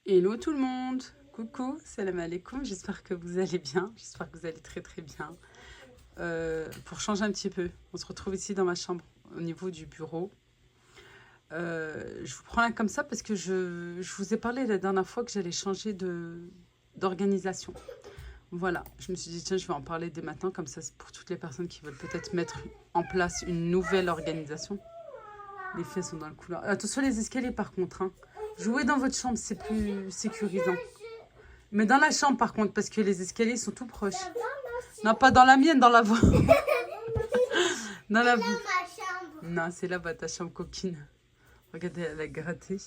Hello tout le monde, coucou, salam alaikum, j'espère que vous allez bien, j'espère que vous allez très très bien. Pour changer un petit peu, on se retrouve ici dans ma chambre au niveau du bureau. Je vous prends là comme ça parce que je vous ai parlé la dernière fois que j'allais changer d'organisation. Voilà, je me suis dit tiens je vais en parler dès maintenant comme ça c'est pour toutes les personnes qui veulent peut-être mettre en place une nouvelle organisation. Les faits sont dans le couloir. Attention les escaliers par contre, hein. Jouez dans votre chambre, c'est plus sécurisant. Mais dans la chambre, par contre, parce que les escaliers sont tout proches. Non, pas dans la mienne, dans la vôtre. Dans la vôtre. Non, c'est là-bas, ta chambre coquine. Regardez, elle a gratté.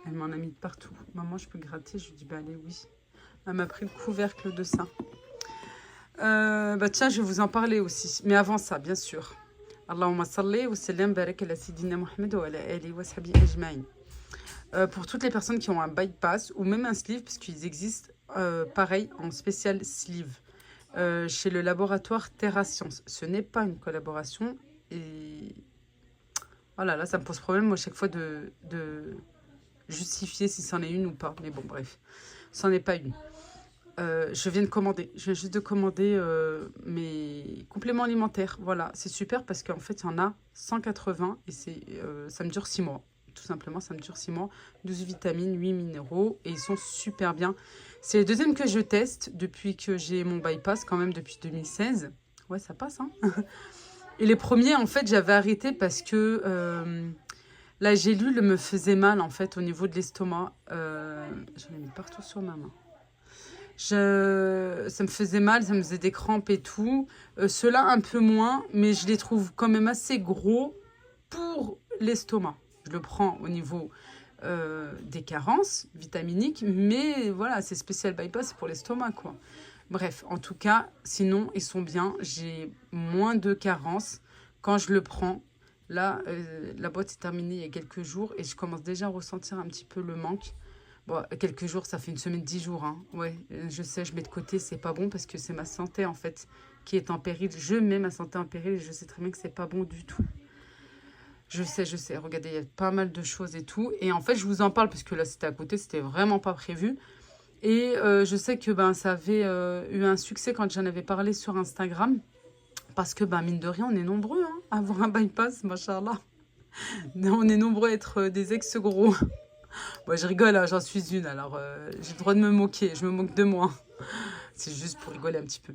Elle m'en a mis de partout. Maman, je peux gratter? Je lui dis, bah allez, oui. Elle m'a pris le couvercle de ça. Bah tiens, je vais vous en parler aussi. Mais avant ça, bien sûr. Allahumma salli wa sallam barak ala sidina Muhammad wa ala alihi wa sahbihi ajma'in. Pour toutes les personnes qui ont un bypass ou même un sleeve, parce qu'ils existent pareil en spécial sleeve chez le laboratoire Terra Science. Ce n'est pas une collaboration et voilà, là ça me pose problème moi chaque fois de justifier si c'en est une ou pas. Mais bon, bref, c'en est pas une. Je viens juste de commander mes compléments alimentaires. Voilà, c'est super parce qu'en fait, il y en a 180 et ça me dure 6 mois. Tout simplement, ça me dure 6 mois. 12 vitamines, 8 minéraux et ils sont super bien. C'est le deuxième que je teste depuis que j'ai mon bypass, quand même depuis 2016. Ouais, ça passe, hein. Et les premiers, en fait, j'avais arrêté parce que la gélule me faisait mal, en fait, au niveau de l'estomac. J'en ai mis partout sur ma main. Ça me faisait mal, ça me faisait des crampes et tout. Ceux-là, un peu moins, mais je les trouve quand même assez gros pour l'estomac. Je le prends au niveau des carences vitaminiques, mais voilà, c'est spécial bypass, c'est pour l'estomac, quoi. Bref, en tout cas, sinon, ils sont bien. J'ai moins de carences quand je le prends. Là, la boîte est terminée il y a quelques jours et je commence déjà à ressentir un petit peu le manque. Bon, quelques jours, ça fait une semaine, 10 jours. Hein. Ouais, je sais, je mets de côté, c'est pas bon parce que c'est ma santé en fait qui est en péril. Je mets ma santé en péril et je sais très bien que c'est pas bon du tout. Je sais. Regardez, il y a pas mal de choses et tout. Et en fait, je vous en parle parce que là, c'était à côté, c'était vraiment pas prévu. Et je sais que ben, ça avait eu un succès quand j'en avais parlé sur Instagram. Parce que, ben, mine de rien, on est nombreux hein, à avoir un bypass, machallah. On est nombreux à être des ex-gros. Bon, je rigole, hein, j'en suis une, alors j'ai le droit de me moquer. Je me moque de moi. C'est juste pour rigoler un petit peu.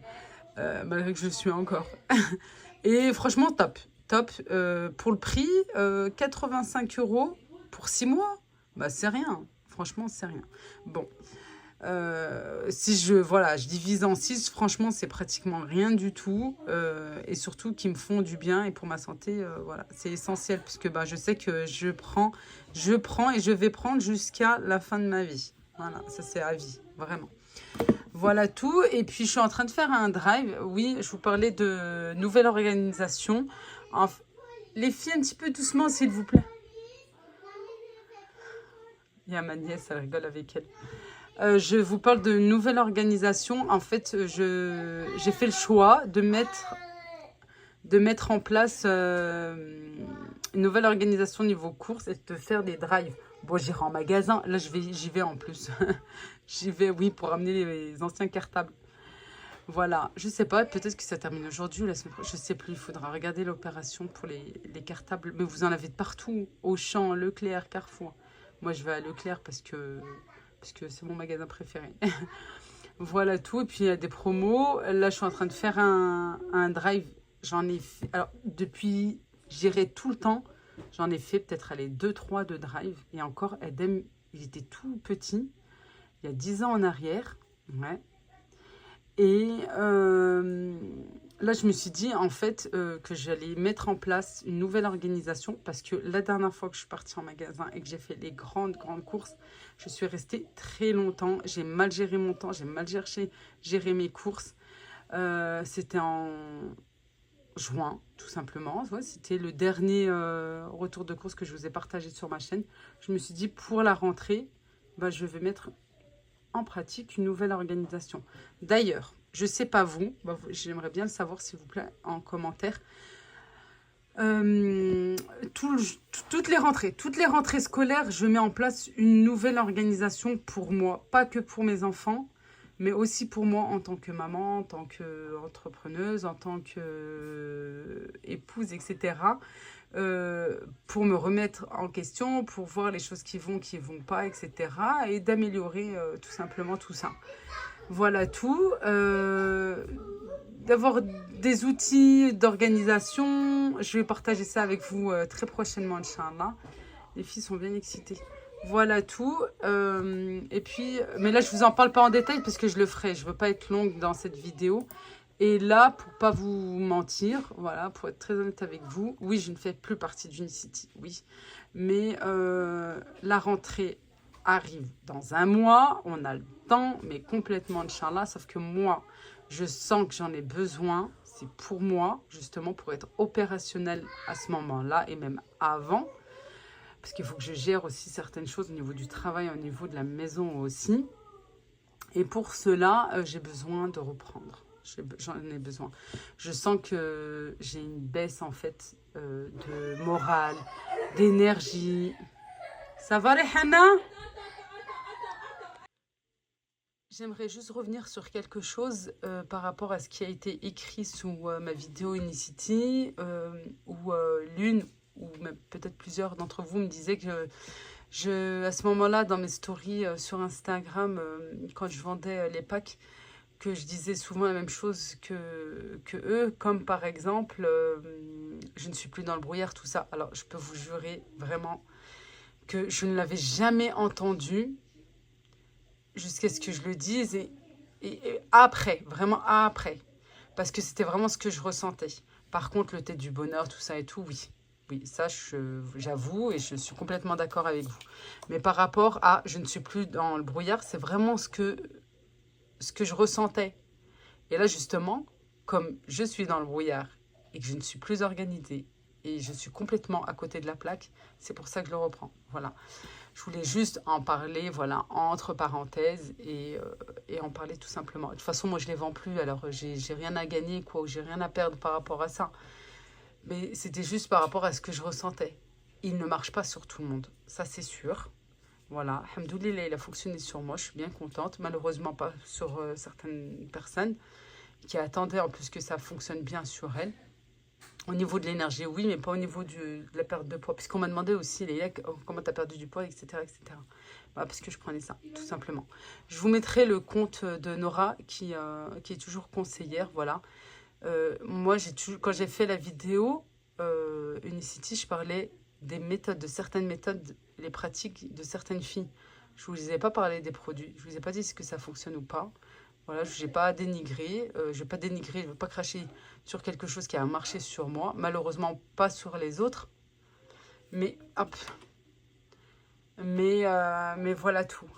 Malgré que je le suis encore. Et franchement, top. Top. Pour le prix, 85 € pour 6 mois. Bah, c'est rien. Franchement, c'est rien. Bon. Si je divise en 6, franchement, c'est pratiquement rien du tout. Et surtout, qui me font du bien. Et pour ma santé, voilà, c'est essentiel. Puisque bah, je sais que je prends et je vais prendre jusqu'à la fin de ma vie. Voilà, ça c'est à vie, vraiment. Voilà tout. Et puis, je suis en train de faire un drive. Oui, je vous parlais de nouvelle organisation. Les filles, un petit peu doucement, s'il vous plaît. Il y a ma nièce, elle rigole avec elle. Je vous parle de nouvelle organisation. En fait, j'ai fait le choix de mettre en place une nouvelle organisation niveau course et de faire des drives. Bon, j'irai en magasin. Là, j'y vais en plus. J'y vais, oui, pour amener les anciens cartables. Voilà, je sais pas, peut-être que ça termine aujourd'hui ou la semaine prochaine. Je sais plus, il faudra regarder l'opération pour les cartables. Mais vous en avez de partout. Auchan, Leclerc, Carrefour. Moi, je vais à Leclerc parce que c'est mon magasin préféré. Voilà tout. Et puis, il y a des promos. Là, je suis en train de faire un drive. J'en ai fait... Alors, depuis, j'irai tout le temps. J'en ai fait peut-être, allez, 2-3 de drive. Et encore, Edem, il était tout petit. Il y a 10 ans en arrière. Ouais. Et là, je me suis dit, en fait, que j'allais mettre en place une nouvelle organisation parce que la dernière fois que je suis partie en magasin et que j'ai fait les grandes courses, je suis restée très longtemps. J'ai mal géré mon temps, j'ai mal géré mes courses. C'était en juin, tout simplement. Ouais, c'était le dernier retour de course que je vous ai partagé sur ma chaîne. Je me suis dit, pour la rentrée, bah, je vais mettre en pratique une nouvelle organisation. D'ailleurs, je sais pas vous, bah, j'aimerais bien le savoir s'il vous plaît en commentaire. Euh, toutes les rentrées scolaires, je mets en place une nouvelle organisation pour moi, pas que pour mes enfants, mais aussi pour moi en tant que maman, en tant qu'entrepreneuse, en tant qu'épouse, etc. Pour me remettre en question, pour voir les choses qui vont pas, etc. Et d'améliorer tout simplement tout ça. Voilà tout. D'avoir des outils d'organisation. Je vais partager ça avec vous très prochainement, Inch'Allah. Les filles sont bien excitées. Voilà tout. Et puis, mais là, je vous en parle pas en détail parce que je le ferai. Je veux pas être longue dans cette vidéo. Et là, pour pas vous mentir, voilà, pour être très honnête avec vous, oui, je ne fais plus partie d'Unicity, oui. Mais la rentrée arrive dans un mois, on a le temps, mais complètement, Inch'Allah, sauf que moi, je sens que j'en ai besoin, c'est pour moi, justement, pour être opérationnel à ce moment-là, et même avant, parce qu'il faut que je gère aussi certaines choses au niveau du travail, au niveau de la maison aussi. Et pour cela, j'ai besoin de reprendre. J'en ai besoin. Je sens que j'ai une baisse, en fait, de morale, d'énergie. Ça va, Rehana? J'aimerais juste revenir sur quelque chose par rapport à ce qui a été écrit sous ma vidéo Unicity, où l'une, ou même peut-être plusieurs d'entre vous me disaient que à ce moment-là, dans mes stories sur Instagram, quand je vendais les packs, que je disais souvent la même chose que eux, comme par exemple, je ne suis plus dans le brouillard, tout ça. Alors, je peux vous jurer vraiment que je ne l'avais jamais entendu jusqu'à ce que je le dise et après, vraiment après. Parce que c'était vraiment ce que je ressentais. Par contre, le thé du bonheur, tout ça et tout, oui. Oui, ça, j'avoue et je suis complètement d'accord avec vous. Mais par rapport à je ne suis plus dans le brouillard, c'est vraiment ce que je ressentais. Et là, justement, comme je suis dans le brouillard et que je ne suis plus organisée et je suis complètement à côté de la plaque, c'est pour ça que je le reprends. Voilà. Je voulais juste en parler, voilà, entre parenthèses et en parler tout simplement. De toute façon, moi, je ne les vends plus, alors j'ai rien à gagner, quoi, ou j'ai rien à perdre par rapport à ça. Mais c'était juste par rapport à ce que je ressentais. Il ne marche pas sur tout le monde, ça c'est sûr. Voilà, alhamdoulilah, il a fonctionné sur moi, je suis bien contente. Malheureusement pas sur certaines personnes qui attendaient en plus que ça fonctionne bien sur elles. Au niveau de l'énergie, oui, mais pas au niveau de la perte de poids. Puisqu'on m'a demandé aussi, Léa, comment tu as perdu du poids, etc. etc. Voilà, parce que je prenais ça, tout simplement. Je vous mettrai le compte de Nora, qui est toujours conseillère, voilà. Moi, quand j'ai fait la vidéo Unicity, je parlais des méthodes, de certaines méthodes, les pratiques de certaines filles. Je ne vous ai pas parlé des produits. Je ne vous ai pas dit ce que ça fonctionne ou pas. Voilà, je n'ai pas dénigré. Je ne vais pas dénigrer, je ne veux pas cracher sur quelque chose qui a marché sur moi. Malheureusement, pas sur les autres. Mais, hop. Mais voilà tout.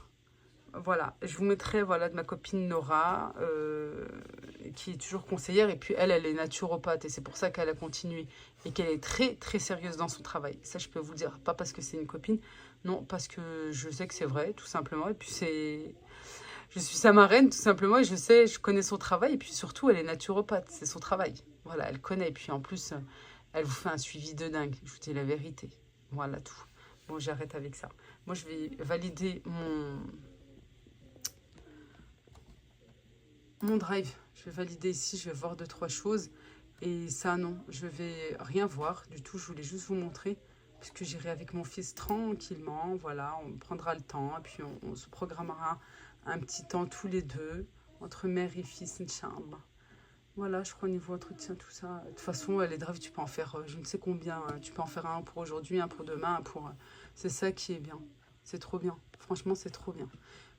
Voilà, je vous mettrai voilà, de ma copine Nora, qui est toujours conseillère. Et puis elle est naturopathe et c'est pour ça qu'elle a continué. Et qu'elle est très, très sérieuse dans son travail. Ça, je peux vous le dire. Pas parce que c'est une copine. Non, parce que je sais que c'est vrai, tout simplement. Et puis je suis sa marraine, tout simplement. Et je connais son travail. Et puis surtout, elle est naturopathe. C'est son travail. Voilà, elle connaît. Et puis en plus, elle vous fait un suivi de dingue. Je vous dis la vérité. Voilà tout. Bon, j'arrête avec ça. Moi, je vais valider mon drive. Je vais valider ici, je vais voir 2-3 choses. Et ça, non, je vais rien voir du tout. Je voulais juste vous montrer. Puisque j'irai avec mon fils tranquillement. Voilà, on prendra le temps. Et puis, on se programmera un petit temps tous les deux. Entre mère et fils, Inch'Allah. Voilà, je crois au niveau entretien, tout ça. De toute façon, les drives, tu peux en faire je ne sais combien. Tu peux en faire un pour aujourd'hui, un pour demain, un pour... C'est ça qui est bien. C'est trop bien. Franchement, c'est trop bien.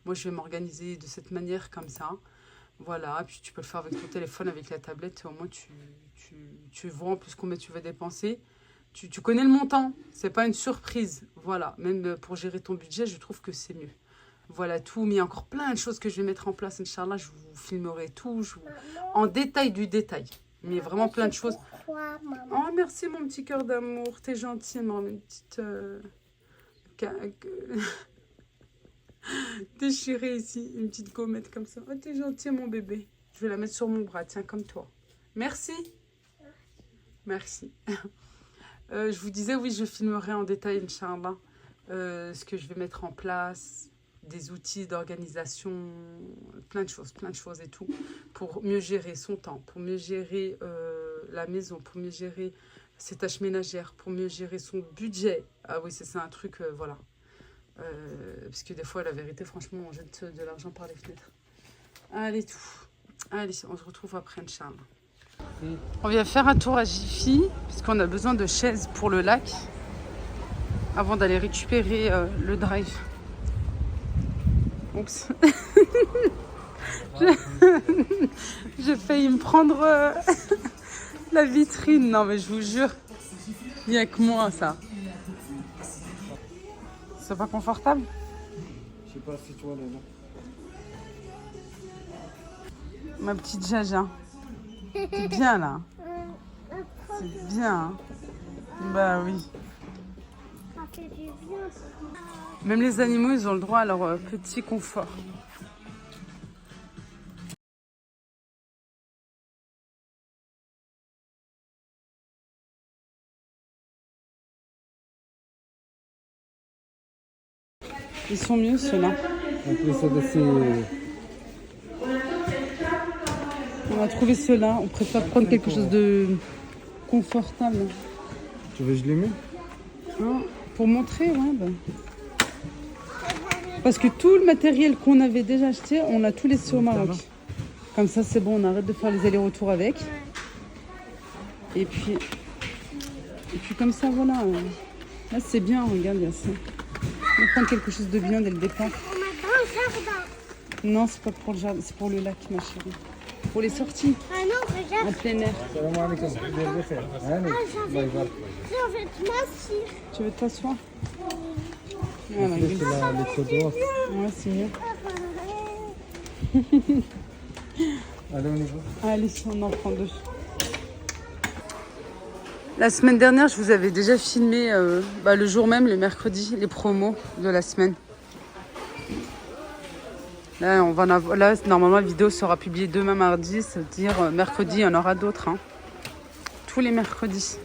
Moi, je vais m'organiser de cette manière, comme ça. Voilà, puis tu peux le faire avec ton téléphone, avec la tablette. Au moins, tu vois en plus combien tu vas dépenser. Tu connais le montant. C'est pas une surprise. Voilà, même pour gérer ton budget, je trouve que c'est mieux. Voilà tout, mais il y a encore plein de choses que je vais mettre en place, Inch'Allah. Je vous filmerai tout, en détail du détail. Mais vraiment plein de choses. Oh, merci mon petit cœur d'amour. T'es gentil, maman. Une petite... déchirée ici. Une petite gommette comme ça. Oh, t'es gentil, mon bébé. Je vais la mettre sur mon bras, tiens, comme toi. Merci. Merci. Je vous disais, oui, je filmerai en détail, Inch'Allah, ce que je vais mettre en place, des outils d'organisation, plein de choses et tout, pour mieux gérer son temps, pour mieux gérer la maison, pour mieux gérer ses tâches ménagères, pour mieux gérer son budget. Ah oui, c'est un truc, voilà. Parce que des fois, la vérité, franchement, on jette de l'argent par les fenêtres. Allez, tout. Allez, on se retrouve après, Inch'Allah. On vient faire un tour à Jiffy, parce qu'on a besoin de chaises pour le lac, avant d'aller récupérer le drive. Oups. J'ai failli me prendre la vitrine. Non, mais je vous jure, il n'y a que moi, ça. C'est pas confortable? Je sais pas si toi, là. Ma petite Jaja. C'est bien, là. C'est bien. Hein. Bah oui. Même les animaux, ils ont le droit à leur petit confort. Ils sont mieux, ceux-là. On a trouvé ceux-là. On préfère prendre quelque chose de confortable. Tu veux que je les mets? Hein, pour montrer, ouais. Bah. Parce que tout le matériel qu'on avait déjà acheté, on l'a tout laissé au Maroc. Comme ça, c'est bon, on arrête de faire les allers-retours avec. Et puis comme ça, voilà. Là, c'est bien, regarde, il y a ça. On va prendre quelque chose de bien dès le départ. Non, c'est pas pour le jardin, c'est pour le lac, ma chérie. Pour les sorties. Ah non, regarde. En plein air. Tu veux t'asseoir? Voilà, ouais, c'est mieux. Allez, on y va. Allez, on en prend deux. La semaine dernière, je vous avais déjà filmé le jour même, le mercredi, les promos de la semaine. Là, normalement, la vidéo sera publiée demain mardi, c'est-à-dire mercredi, il y en aura d'autres. Hein. Tous les mercredis.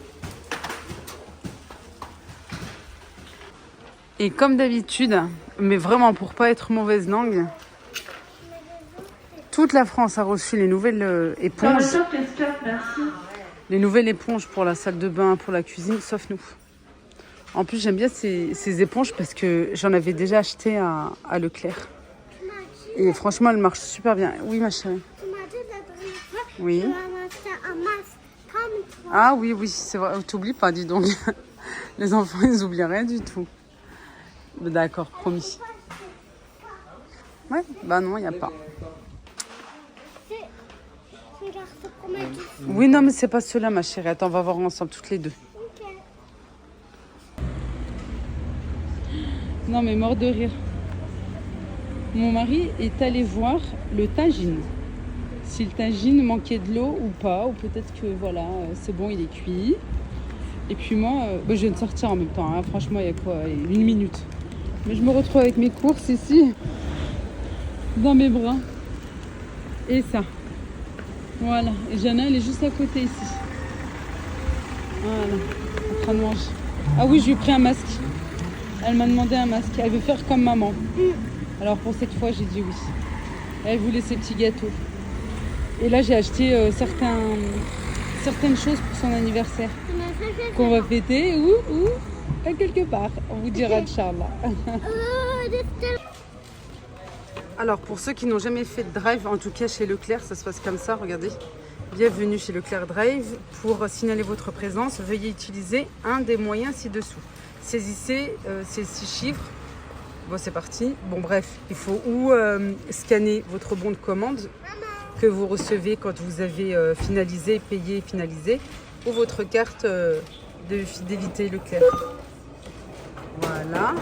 Et comme d'habitude, mais vraiment pour pas être mauvaise langue, toute la France a reçu les nouvelles éponges. Les nouvelles éponges pour la salle de bain, pour la cuisine, sauf nous. En plus, j'aime bien ces éponges parce que j'en avais déjà acheté à Leclerc. Et franchement, elles marchent super bien. Oui, ma chérie. Tu m'as dit la dernière fois Oui. tu vas m'acheter un masque comme toi. Ah oui, oui, c'est vrai. T'oublies pas, dis donc. Les enfants, ils oublient rien du tout. D'accord, promis. Ouais, bah non, il n'y a pas. Regarde, c'est pour ma guise. Oui, non, mais c'est pas ceux-là, ma chérie. Attends, on va voir ensemble, toutes les deux. Ok. Non, mais mort de rire. Mon mari est allé voir le tagine. Si le tagine manquait de l'eau ou pas, ou peut-être que voilà, c'est bon, il est cuit. Et puis moi, je viens de sortir en même temps. Hein. Franchement, il y a quoi? 1 minute. Mais je me retrouve avec mes courses ici, dans mes bras. Et ça. Voilà. Et Jana, elle est juste à côté ici. Voilà. En train de manger. Ah oui, je lui ai pris un masque. Elle m'a demandé un masque. Elle veut faire comme maman. Alors pour cette fois, j'ai dit oui. Elle voulait ses petits gâteaux. Et là, j'ai acheté certaines choses pour son anniversaire. Qu'on va fêter ou à quelque part. On vous dira, Inch'Allah. Alors pour ceux qui n'ont jamais fait de drive, en tout cas chez Leclerc, ça se passe comme ça, regardez. Bienvenue chez Leclerc Drive. Pour signaler votre présence, veuillez utiliser un des moyens ci-dessous. Saisissez ces 6 chiffres. Bon, c'est parti. Bon, bref, il faut ou scanner votre bon de commande que vous recevez quand vous avez finalisé, payé, finalisé, ou votre carte de fidélité Leclerc. Voilà.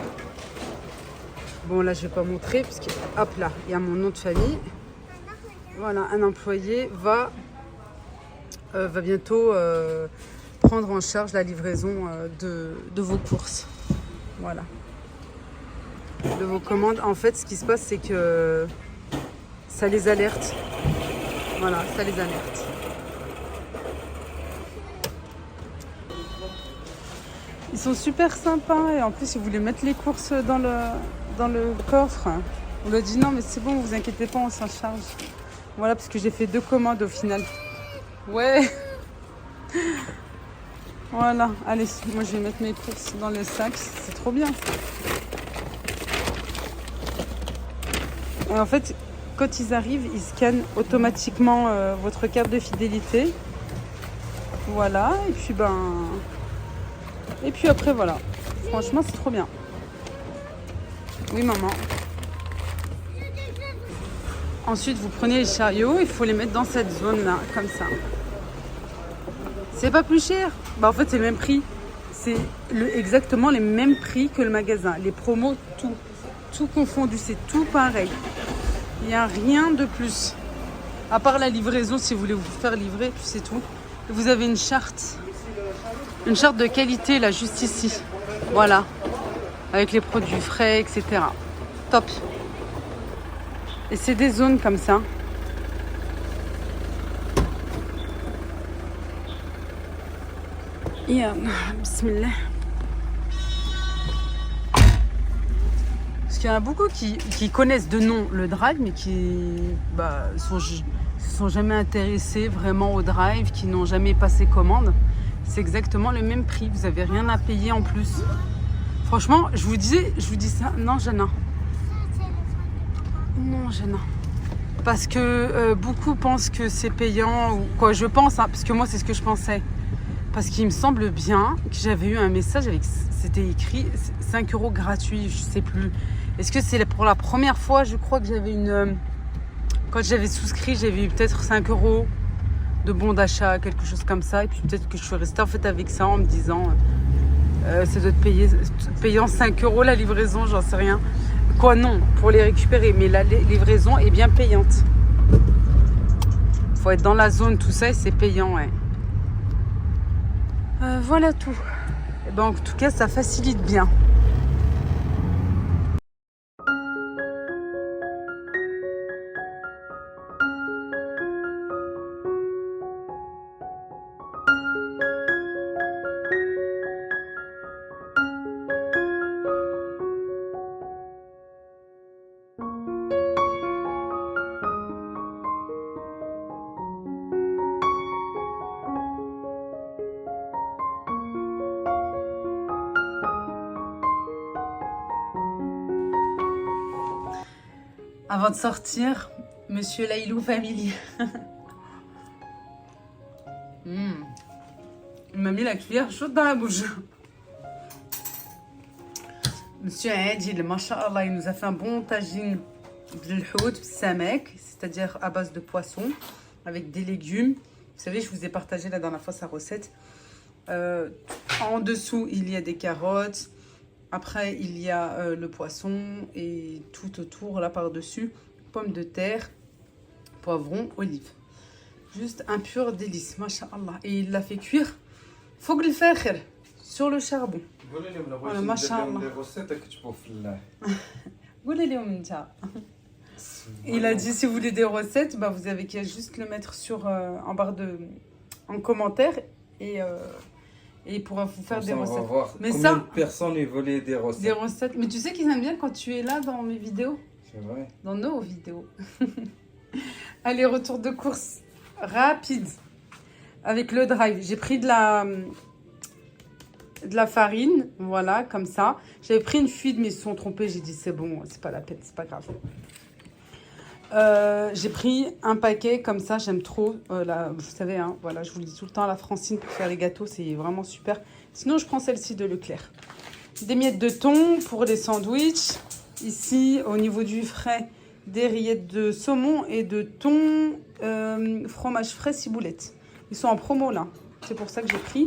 Bon, là, je ne vais pas montrer parce que, hop là, il y a mon nom de famille. Voilà, un employé va bientôt prendre en charge la livraison de vos courses. Voilà. De vos commandes. En fait, ce qui se passe, c'est que ça les alerte. Voilà, ça les alerte. Ils sont super sympas et en plus ils voulaient mettre les courses dans le coffre. On lui a dit non mais c'est bon, vous inquiétez pas, on s'en charge. Voilà, parce que j'ai fait 2 commandes au final. Ouais. Voilà, allez, moi je vais mettre mes courses dans les sacs, c'est trop bien. Et en fait, quand ils arrivent, ils scannent automatiquement votre carte de fidélité. Voilà, et puis après voilà. Franchement, c'est trop bien. Oui, maman. Ensuite, vous prenez les chariots, il faut les mettre dans cette zone-là, comme ça. C'est pas plus cher. Bah, en fait, c'est le même prix. C'est exactement les mêmes prix que le magasin. Les promos, tout confondu, c'est tout pareil. Il n'y a rien de plus. À part la livraison, si vous voulez vous faire livrer, puis c'est tout. Vous avez une charte. Une charte de qualité, là, juste ici. Voilà. Avec les produits frais, etc. Top. Et c'est des zones comme ça. Bismillah. Parce qu'il y en a beaucoup qui connaissent de nom le drive, mais qui sont jamais intéressés vraiment au drive, qui n'ont jamais passé commande. C'est exactement le même prix. Vous n'avez rien à payer en plus. Franchement, je vous dis ça. Non, Jana. Non, Jana. Parce que beaucoup pensent que c'est payant ou quoi. Je pense, hein, parce que moi, c'est ce que je pensais. Parce qu'il me semble bien que j'avais eu un message avec, c'était écrit 5 € gratuits, je sais plus. Est-ce que c'est pour la première fois? Je crois que j'avais quand j'avais souscrit, j'avais eu peut-être 5 € de bon d'achat, quelque chose comme ça. Et puis peut-être que je suis restée en fait avec ça en me disant ça doit être payant 5 € la livraison, j'en sais rien. Quoi, non, pour les récupérer, mais la livraison est bien payante. Faut être dans la zone, tout ça, et c'est payant, ouais. Voilà tout. Et ben, en tout cas, ça facilite bien. Avant de sortir, Monsieur Lailou Family. Il m'a mis la cuillère chaude dans la bouche. Monsieur Adil, Masha'Allah, il nous a fait un bon tagine bilhoud samek, c'est-à-dire à base de poisson, avec des légumes. Vous savez, je vous ai partagé la dernière fois sa recette. En dessous, il y a des carottes. Après, il y a le poisson et tout autour, là par-dessus, pommes de terre, poivrons, olives. Juste un pur délice, masha'Allah. Et il l'a fait cuire فوق الفاخر, sur le charbon. Voilà, masha'Allah. Il a dit si vous voulez des recettes, bah, vous avez qu'à juste le mettre en barre en commentaire et il pourra vous faire des recettes. On va voir mais combien ça, de personnes lui volaient des recettes. Des recettes. Mais tu sais qu'ils aiment bien quand tu es là dans mes vidéos. C'est vrai. Dans nos vidéos. Allez, retour de course rapide avec le drive. J'ai pris de la farine, voilà, comme ça. J'avais pris une fuite, mais ils se sont trompés. J'ai dit c'est bon, c'est pas la peine, c'est pas grave. J'ai pris un paquet comme ça, j'aime trop. Vous savez, hein, voilà, je vous le dis tout le temps, la Francine pour faire les gâteaux, c'est vraiment super. Sinon, je prends celle-ci de Leclerc. Des miettes de thon pour les sandwichs. Ici, au niveau du frais, des rillettes de saumon et de thon, fromage frais ciboulette. Ils sont en promo là, c'est pour ça que j'ai pris.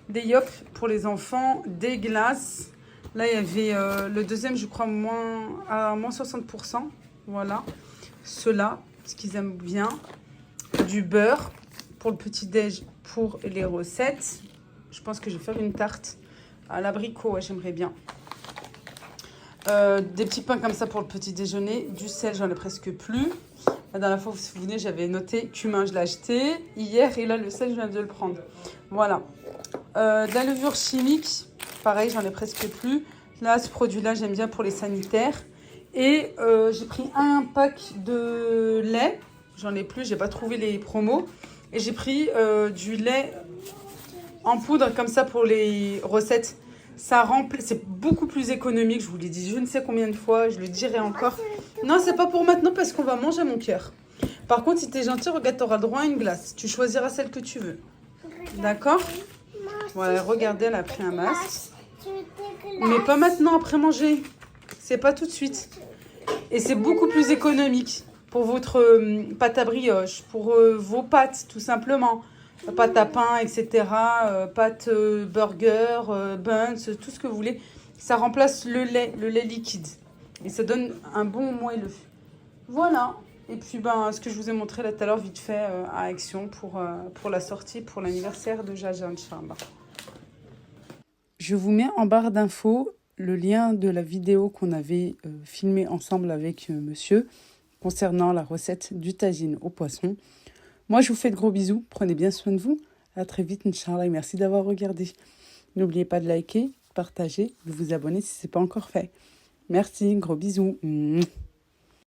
Des yops pour les enfants, des glaces. Là, il y avait le deuxième, je crois, à moins 60%. Voilà. Ceux-là, parce qu'ils aiment bien. Du beurre pour le petit-déj, pour les recettes. Je pense que je vais faire une tarte à l'abricot, ouais, j'aimerais bien. Des petits pains comme ça pour le petit déjeuner. Du sel, j'en ai presque plus. La dernière fois, vous vous souvenez, j'avais noté cumin, je l'ai acheté hier. Et là, le sel, je viens de le prendre. Voilà. De la levure chimique. pareil, j'en ai presque plus. Là, ce produit-là, j'aime bien pour les sanitaires. Et j'ai pris un pack de lait. J'en ai plus, j'ai pas trouvé les promos. Et j'ai pris du lait en poudre comme ça pour les recettes. Ça remplit, c'est beaucoup plus économique. Je vous l'ai dit je ne sais combien de fois, je le dirai encore. Non, c'est pas pour maintenant parce qu'on va manger, mon cœur. Par contre, si t'es gentil, regarde, t'auras le droit à une glace. Tu choisiras celle que tu veux. D'accord? Voilà, regardez, elle a pris un masque. Mais pas maintenant, après manger. C'est pas tout de suite. Et c'est beaucoup plus économique pour votre pâte à brioche, pour vos pâtes, tout simplement. Pâte à pain, etc. Pâte burger, buns, tout ce que vous voulez. Ça remplace le lait liquide. Et ça donne un bon moelleux. Voilà. Et puis, ce que je vous ai montré là tout à l'heure, vite fait, à Action pour la sortie, pour l'anniversaire de Jaja, Inch'Allah. Je vous mets en barre d'infos le lien de la vidéo qu'on avait filmée ensemble avec monsieur concernant la recette du tagine au poisson. Moi, je vous fais de gros bisous. Prenez bien soin de vous. À très vite, Inch'Allah. Et merci d'avoir regardé. N'oubliez pas de liker, partager, de vous abonner si ce n'est pas encore fait. Merci, gros bisous.